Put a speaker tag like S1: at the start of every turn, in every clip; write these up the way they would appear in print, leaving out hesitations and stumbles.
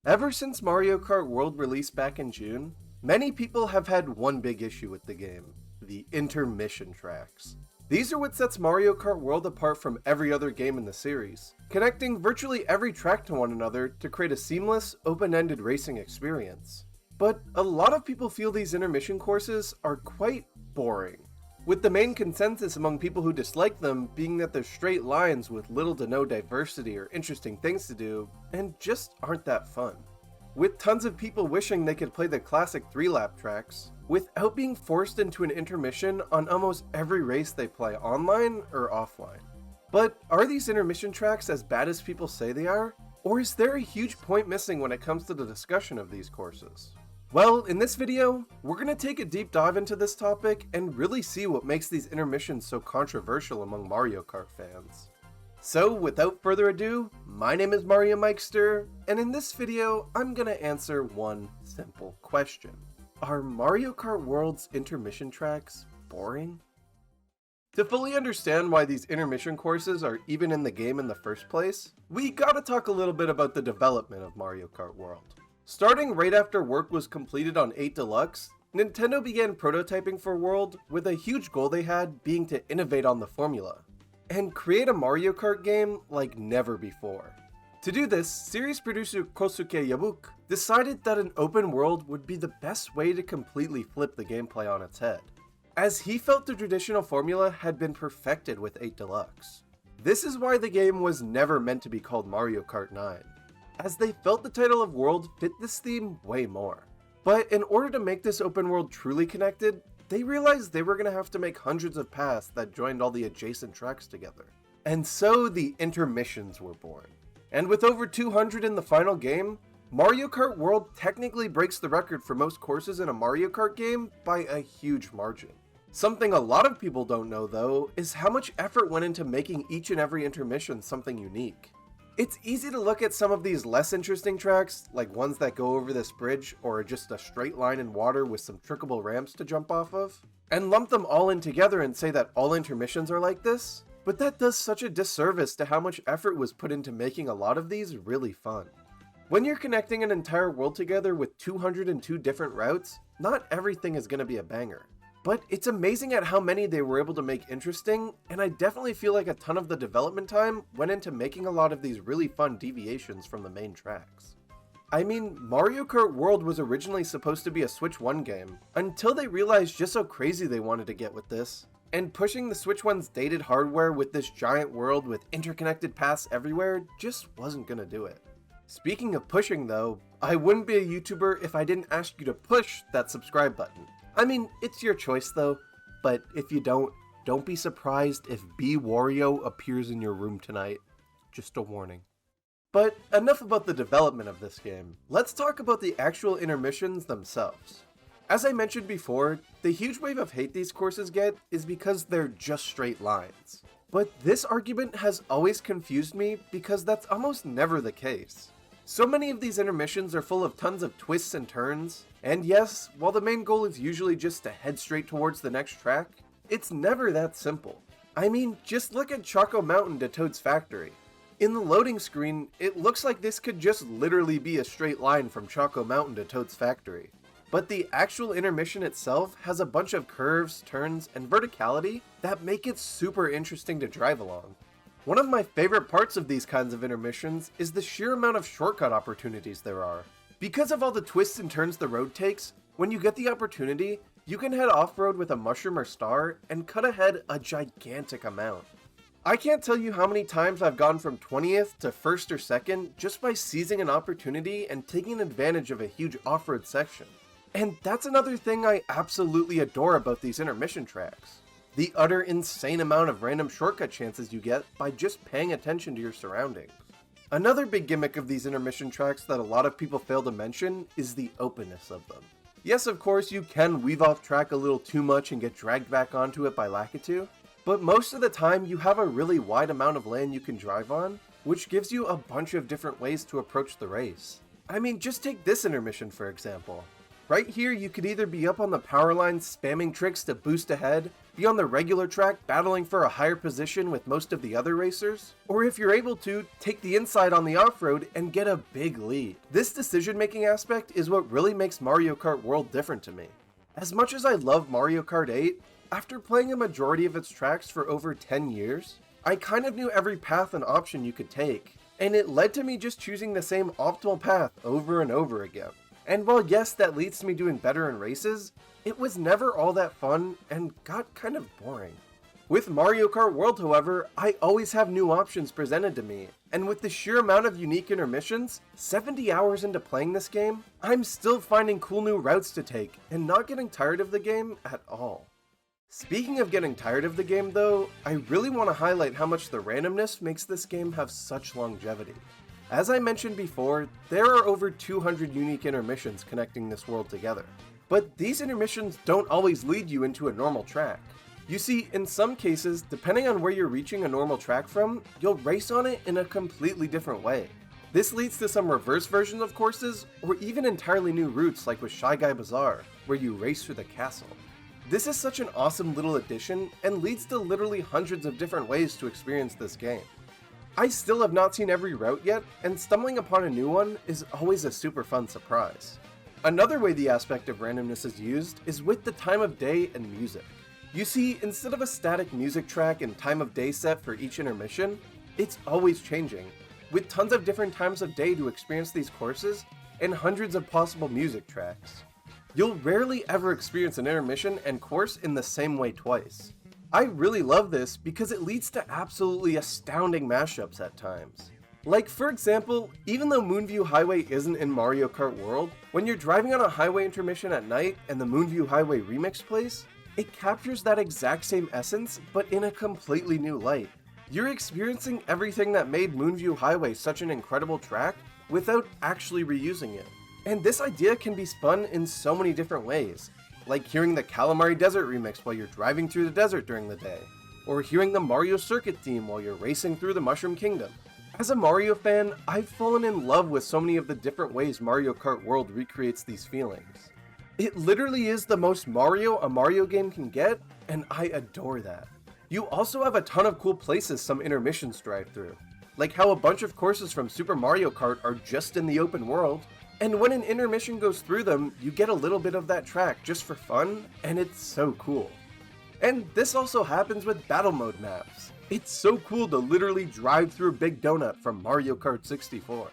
S1: Ever since Mario Kart World released back in June, many people have had one big issue with the game: the intermission tracks. These are what sets Mario Kart World apart from every other game in the series, connecting virtually every track to one another to create a seamless, open-ended racing experience. But a lot of people feel these intermission courses are quite boring, with the main consensus among people who dislike them being that they're straight lines with little to no diversity or interesting things to do, and just aren't that fun. With tons of people wishing they could play the classic 3-lap tracks, without being forced into an intermission on almost every race they play online or offline. But are these intermission tracks as bad as people say they are? Or is there a huge point missing when it comes to the discussion of these courses? Well, in this video, we're going to take a deep dive into this topic and really see what makes these intermissions so controversial among Mario Kart fans. So, without further ado, my name is Mariomikester, and in this video, I'm going to answer one simple question. Are Mario Kart World's intermission tracks boring? To fully understand why these intermission courses are even in the game in the first place, we gotta talk a little bit about the development of Mario Kart World. Starting right after work was completed on 8 Deluxe, Nintendo began prototyping for World with a huge goal they had being to innovate on the formula and create a Mario Kart game like never before. To do this, series producer Kosuke Yabuk decided that an open world would be the best way to completely flip the gameplay on its head, as he felt the traditional formula had been perfected with 8 Deluxe. This is why the game was never meant to be called Mario Kart 9, as they felt the title of World fit this theme way more. But in order to make this open world truly connected, they realized they were going to have to make hundreds of paths that joined all the adjacent tracks together. And so the intermissions were born. And with over 200 in the final game, Mario Kart World technically breaks the record for most courses in a Mario Kart game by a huge margin. Something a lot of people don't know though is how much effort went into making each and every intermission something unique. It's easy to look at some of these less interesting tracks, like ones that go over this bridge or are just a straight line in water with some trickable ramps to jump off of, and lump them all in together and say that all intermissions are like this, but that does such a disservice to how much effort was put into making a lot of these really fun. When you're connecting an entire world together with 202 different routes, not everything is going to be a banger. But it's amazing at how many they were able to make interesting, and I definitely feel like a ton of the development time went into making a lot of these really fun deviations from the main tracks. I mean, Mario Kart World was originally supposed to be a Switch 1 game, until they realized just how crazy they wanted to get with this, and pushing the Switch 1's dated hardware with this giant world with interconnected paths everywhere just wasn't gonna do it. Speaking of pushing though, I wouldn't be a YouTuber if I didn't ask you to push that subscribe button. I mean, it's your choice though, but if you don't be surprised if B Wario appears in your room tonight. Just a warning. But enough about the development of this game. Let's talk about the actual intermissions themselves. As I mentioned before, the huge wave of hate these courses get is because they're just straight lines. But this argument has always confused me because that's almost never the case. So many of these intermissions are full of tons of twists and turns, and yes, while the main goal is usually just to head straight towards the next track, it's never that simple. I mean, just look at Choco Mountain to Toad's Factory. In the loading screen, it looks like this could just literally be a straight line from Choco Mountain to Toad's Factory. But the actual intermission itself has a bunch of curves, turns, and verticality that make it super interesting to drive along. One of my favorite parts of these kinds of intermissions is the sheer amount of shortcut opportunities there are. Because of all the twists and turns the road takes, when you get the opportunity, you can head off-road with a mushroom or star and cut ahead a gigantic amount. I can't tell you how many times I've gone from 20th to 1st or 2nd just by seizing an opportunity and taking advantage of a huge off-road section. And that's another thing I absolutely adore about these intermission tracks. The utter insane amount of random shortcut chances you get by just paying attention to your surroundings. Another big gimmick of these intermission tracks that a lot of people fail to mention is the openness of them. Yes, of course, you can weave off track a little too much and get dragged back onto it by Lakitu, but most of the time you have a really wide amount of land you can drive on, which gives you a bunch of different ways to approach the race. I mean, just take this intermission for example. Right here, you could either be up on the power line spamming tricks to boost ahead, be on the regular track battling for a higher position with most of the other racers, or if you're able to, take the inside on the off-road and get a big lead. This decision-making aspect is what really makes Mario Kart World different to me. As much as I love Mario Kart 8, after playing a majority of its tracks for over 10 years, I kind of knew every path and option you could take, and it led to me just choosing the same optimal path over and over again. And while yes, that leads to me doing better in races, it was never all that fun and got kind of boring. With Mario Kart World, however, I always have new options presented to me, and with the sheer amount of unique intermissions, 70 hours into playing this game, I'm still finding cool new routes to take and not getting tired of the game at all. Speaking of getting tired of the game though, I really want to highlight how much the randomness makes this game have such longevity. As I mentioned before, there are over 200 unique intermissions connecting this world together. But these intermissions don't always lead you into a normal track. You see, in some cases, depending on where you're reaching a normal track from, you'll race on it in a completely different way. This leads to some reverse versions of courses, or even entirely new routes like with Shy Guy Bazaar, where you race through the castle. This is such an awesome little addition, and leads to literally hundreds of different ways to experience this game. I still have not seen every route yet, and stumbling upon a new one is always a super fun surprise. Another way the aspect of randomness is used is with the time of day and music. You see, instead of a static music track and time of day set for each intermission, it's always changing, with tons of different times of day to experience these courses and hundreds of possible music tracks. You'll rarely ever experience an intermission and course in the same way twice. I really love this because it leads to absolutely astounding mashups at times. Like for example, even though Moonview Highway isn't in Mario Kart World, when you're driving on a highway intermission at night and the Moonview Highway remix plays, it captures that exact same essence but in a completely new light. You're experiencing everything that made Moonview Highway such an incredible track without actually reusing it. And this idea can be spun in so many different ways, like hearing the Calamari Desert remix while you're driving through the desert during the day, or hearing the Mario Circuit theme while you're racing through the Mushroom Kingdom. As a Mario fan, I've fallen in love with so many of the different ways Mario Kart World recreates these feelings. It literally is the most Mario a Mario game can get, and I adore that. You also have a ton of cool places some intermissions drive through, like how a bunch of courses from Super Mario Kart are just in the open world, and when an intermission goes through them, you get a little bit of that track just for fun, and it's so cool. And this also happens with battle mode maps. It's so cool to literally drive through Big Donut from Mario Kart 64.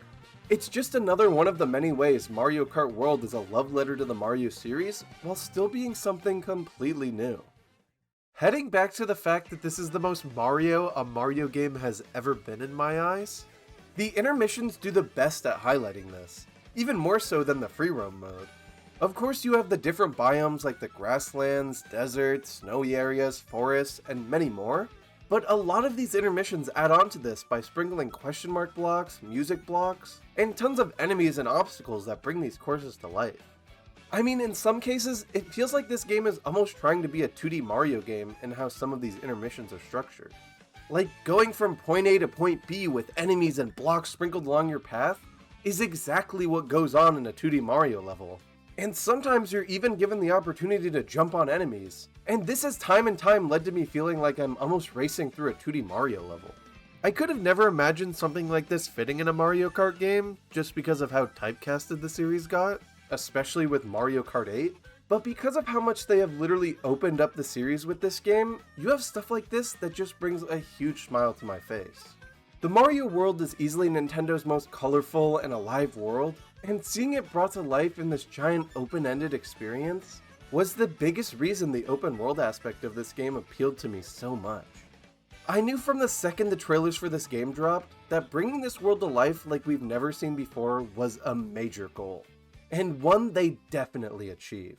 S1: It's just another one of the many ways Mario Kart World is a love letter to the Mario series, while still being something completely new. Heading back to the fact that this is the most Mario a Mario game has ever been in my eyes, the intermissions do the best at highlighting this. Even more so than the free roam mode. Of course you have the different biomes like the grasslands, deserts, snowy areas, forests, and many more, but a lot of these intermissions add on to this by sprinkling question mark blocks, music blocks, and tons of enemies and obstacles that bring these courses to life. I mean, in some cases, it feels like this game is almost trying to be a 2D Mario game in how some of these intermissions are structured. Like going from point A to point B with enemies and blocks sprinkled along your path is exactly what goes on in a 2D Mario level. And sometimes you're even given the opportunity to jump on enemies, and this has time and time led to me feeling like I'm almost racing through a 2D Mario level. I could have never imagined something like this fitting in a Mario Kart game, just because of how typecasted the series got, especially with Mario Kart 8, but because of how much they have literally opened up the series with this game, you have stuff like this that just brings a huge smile to my face. The Mario world is easily Nintendo's most colorful and alive world, and seeing it brought to life in this giant open-ended experience was the biggest reason the open world aspect of this game appealed to me so much. I knew from the second the trailers for this game dropped that bringing this world to life like we've never seen before was a major goal, and one they definitely achieved.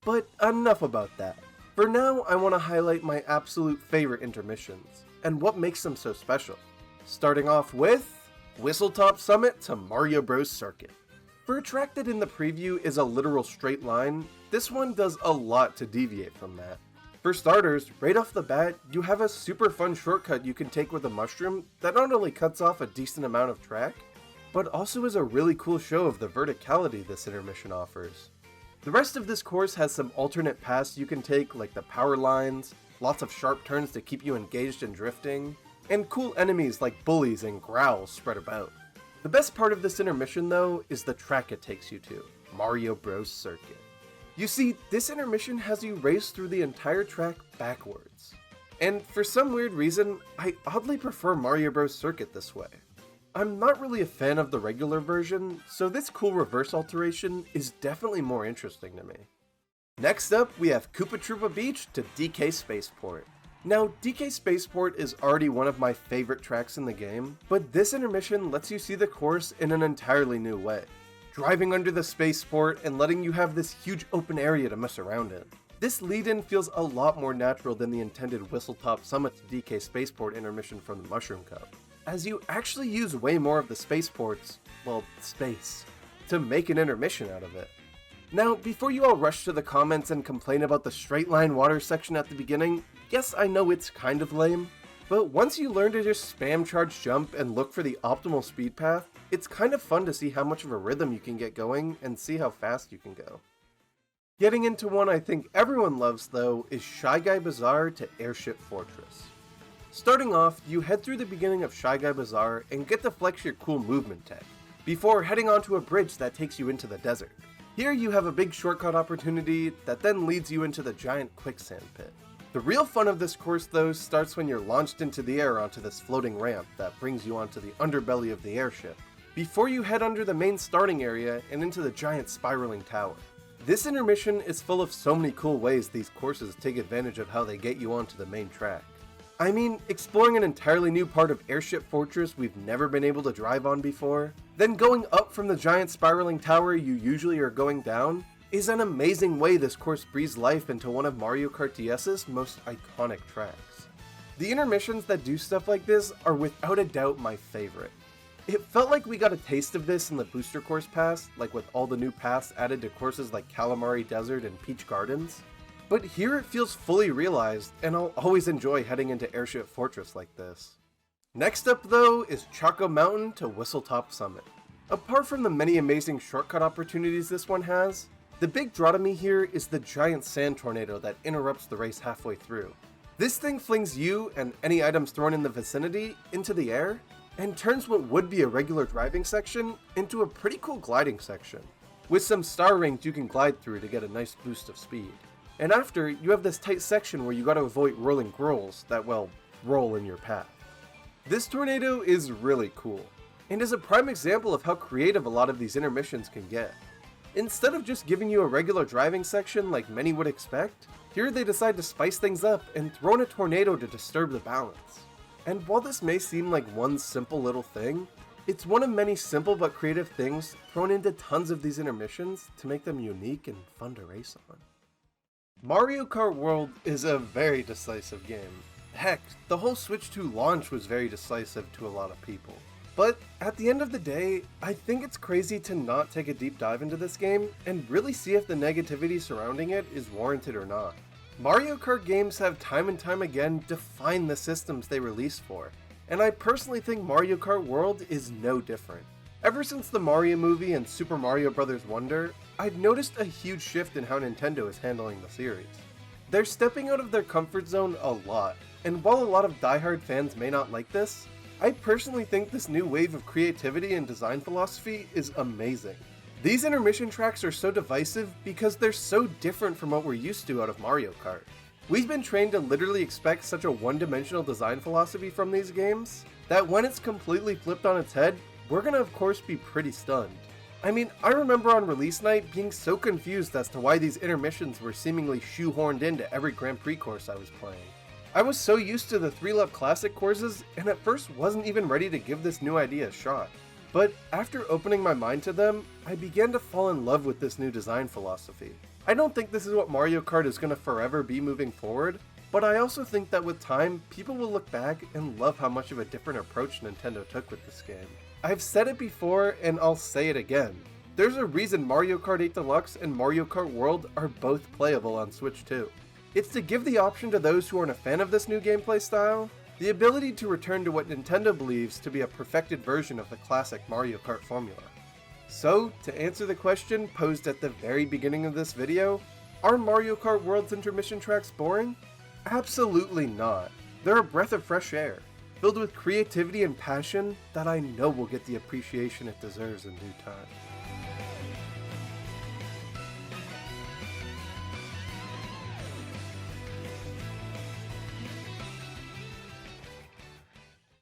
S1: But enough about that. For now, I want to highlight my absolute favorite intermissions, and what makes them so special. Starting off with Whistletop Summit to Mario Bros. Circuit. For a track that in the preview is a literal straight line, this one does a lot to deviate from that. For starters, right off the bat, you have a super fun shortcut you can take with a mushroom that not only cuts off a decent amount of track, but also is a really cool show of the verticality this intermission offers. The rest of this course has some alternate paths you can take, like the power lines, lots of sharp turns to keep you engaged in drifting, and cool enemies like bullies and growls spread about. The best part of this intermission though is the track it takes you to, Mario Bros. Circuit. You see, this intermission has you race through the entire track backwards. And for some weird reason, I oddly prefer Mario Bros. Circuit this way. I'm not really a fan of the regular version, so this cool reverse alteration is definitely more interesting to me. Next up, we have Koopa Troopa Beach to DK Spaceport. Now, DK Spaceport is already one of my favorite tracks in the game, but this intermission lets you see the course in an entirely new way. Driving under the spaceport and letting you have this huge open area to mess around in. This lead-in feels a lot more natural than the intended Whistletop Summit to DK Spaceport intermission from the Mushroom Cup, as you actually use way more of the spaceport's, well, space, to make an intermission out of it. Now, before you all rush to the comments and complain about the straight line water section at the beginning, yes, I know it's kind of lame, but once you learn to just spam charge jump and look for the optimal speed path, it's kind of fun to see how much of a rhythm you can get going and see how fast you can go. Getting into one I think everyone loves though is Shy Guy Bazaar to Airship Fortress. Starting off, you head through the beginning of Shy Guy Bazaar and get to flex your cool movement tech, before heading onto a bridge that takes you into the desert. Here you have a big shortcut opportunity that then leads you into the giant quicksand pit. The real fun of this course though starts when you're launched into the air onto this floating ramp that brings you onto the underbelly of the airship, before you head under the main starting area and into the giant spiraling tower. This intermission is full of so many cool ways these courses take advantage of how they get you onto the main track. I mean, exploring an entirely new part of Airship Fortress we've never been able to drive on before, then going up from the giant spiraling tower you usually are going down, is an amazing way this course breathes life into one of Mario Kart DS's most iconic tracks. The intermissions that do stuff like this are without a doubt my favorite. It felt like we got a taste of this in the Booster Course Pass, like with all the new paths added to courses like Calamari Desert and Peach Gardens. But here it feels fully realized, and I'll always enjoy heading into Airship Fortress like this. Next up though is Choco Mountain to Whistletop Summit. Apart from the many amazing shortcut opportunities this one has, the big draw to me here is the giant sand tornado that interrupts the race halfway through. This thing flings you and any items thrown in the vicinity into the air, and turns what would be a regular driving section into a pretty cool gliding section, with some star rings you can glide through to get a nice boost of speed. And after, you have this tight section where you gotta avoid whirling growls that, well, roll in your path. This tornado is really cool, and is a prime example of how creative a lot of these intermissions can get. Instead of just giving you a regular driving section like many would expect, here they decide to spice things up and throw in a tornado to disturb the balance. And while this may seem like one simple little thing, it's one of many simple but creative things thrown into tons of these intermissions to make them unique and fun to race on. Mario Kart World is a very decisive game. Heck, the whole Switch 2 launch was very decisive to a lot of people. But at the end of the day, I think it's crazy to not take a deep dive into this game and really see if the negativity surrounding it is warranted or not. Mario Kart games have time and time again defined the systems they release for, and I personally think Mario Kart World is no different. Ever since the Mario movie and Super Mario Bros. Wonder, I've noticed a huge shift in how Nintendo is handling the series. They're stepping out of their comfort zone a lot, and while a lot of diehard fans may not like this, I personally think this new wave of creativity and design philosophy is amazing. These intermission tracks are so divisive because they're so different from what we're used to out of Mario Kart. We've been trained to literally expect such a one-dimensional design philosophy from these games, that when it's completely flipped on its head, we're gonna of course be pretty stunned. I mean, I remember on release night being so confused as to why these intermissions were seemingly shoehorned into every Grand Prix course I was playing. I was so used to the 3-Love Classic courses, and at first wasn't even ready to give this new idea a shot. But after opening my mind to them, I began to fall in love with this new design philosophy. I don't think this is what Mario Kart is going to forever be moving forward, but I also think that with time, people will look back and love how much of a different approach Nintendo took with this game. I've said it before, and I'll say it again. There's a reason Mario Kart 8 Deluxe and Mario Kart World are both playable on Switch 2. It's to give the option to those who aren't a fan of this new gameplay style, the ability to return to what Nintendo believes to be a perfected version of the classic Mario Kart formula. So, to answer the question posed at the very beginning of this video, are Mario Kart World's intermission tracks boring? Absolutely not. They're a breath of fresh air, filled with creativity and passion that I know will get the appreciation it deserves in due time.